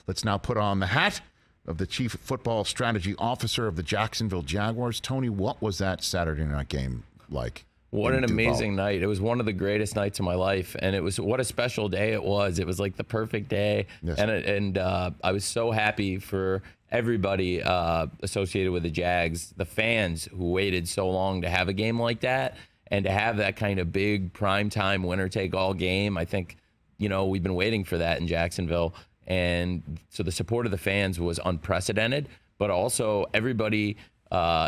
Let's now put on the hat of the Chief Football Strategy Officer of the Jacksonville Jaguars. Tony, what was that Saturday night game like? What an amazing night. It was one of the greatest nights of my life, and it was what a special day it was. It was like the perfect day, yes. and I was so happy for everybody associated with the Jags, the fans who waited so long to have a game like that and to have that kind of big primetime winner-take-all game. I think, we've been waiting for that in Jacksonville, and so the support of the fans was unprecedented, but also everybody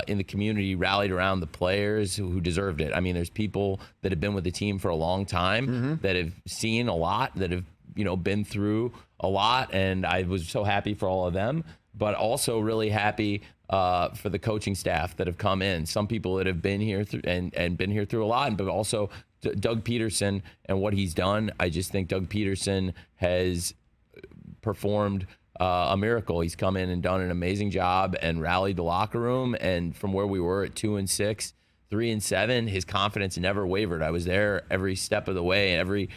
in the community rallied around the players who deserved it. I mean, there's people that have been with the team for a long time that have seen a lot, that have, been through a lot. And I was so happy for all of them, but also really happy for the coaching staff that have come in. Some people that have been here and been here through a lot, but also Doug Peterson and what he's done. I just think Doug Peterson has performed a miracle. He's come in and done an amazing job and rallied the locker room. And from where we were at 2-6, 3-7, his confidence never wavered. I was there every step of the way, every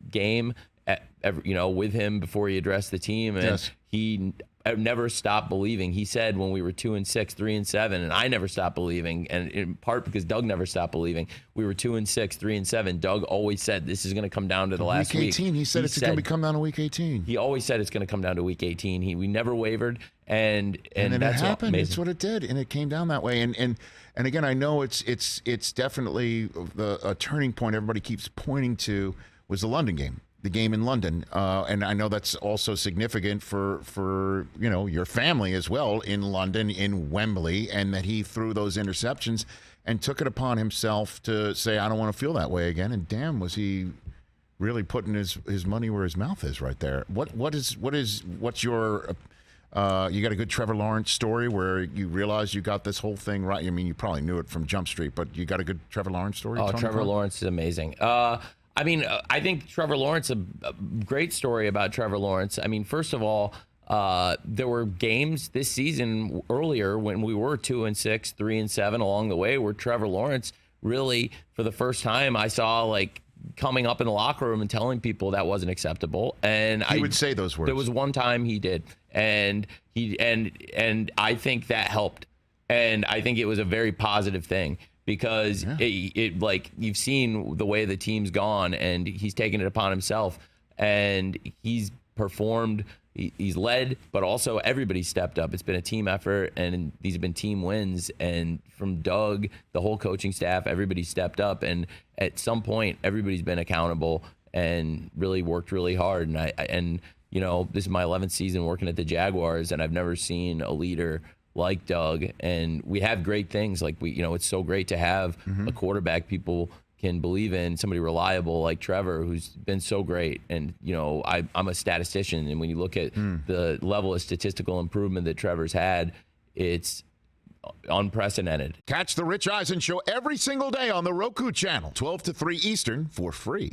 game, with him before he addressed the team, and yes. He never stopped believing. He said when we were 2-6, 3-7, and I never stopped believing, and in part because Doug never stopped believing. We were 2-6, 3-7. Doug always said this is going to come down to the last week. Week 18. He said it's going to come down to week 18. He always said it's going to come down to week 18. We never wavered, and then that's it happened. amazing. It's what it did, and it came down that way. And again, I know it's definitely a turning point. Everybody keeps pointing to was the London game. The game in London, and I know that's also significant for your family as well in London, in Wembley, and that he threw those interceptions and took it upon himself to say, I don't want to feel that way again. And damn, was he really putting his money where his mouth is right there. What's your you got a good Trevor Lawrence story where you realize you got this whole thing right? I mean, you probably knew it from Jump Street, but you got a good Trevor Lawrence story? Oh, Trevor Lawrence is amazing. I think Trevor Lawrence, a great story about Trevor Lawrence. I mean, first of all, there were games this season earlier when we were 2-6, 3-7 along the way where Trevor Lawrence really, for the first time, I saw coming up in the locker room and telling people that wasn't acceptable. And he would say those words. There was one time he did, and I think that helped. And I think it was a very positive thing. Because you've seen the way the team's gone, and he's taken it upon himself, and he's performed, he's led, but also everybody stepped up. It's been a team effort, and these have been team wins. And from Doug, the whole coaching staff, everybody stepped up, and at some point, everybody's been accountable and really worked really hard. And this is my 11th season working at the Jaguars, and I've never seen a leader like Doug, and we have great things. It's so great to have a quarterback people can believe in, somebody reliable like Trevor, who's been so great. And, I'm a statistician, and when you look at the level of statistical improvement that Trevor's had, it's unprecedented. Catch the Rich Eisen Show every single day on the Roku channel, 12 to 3 Eastern, for free.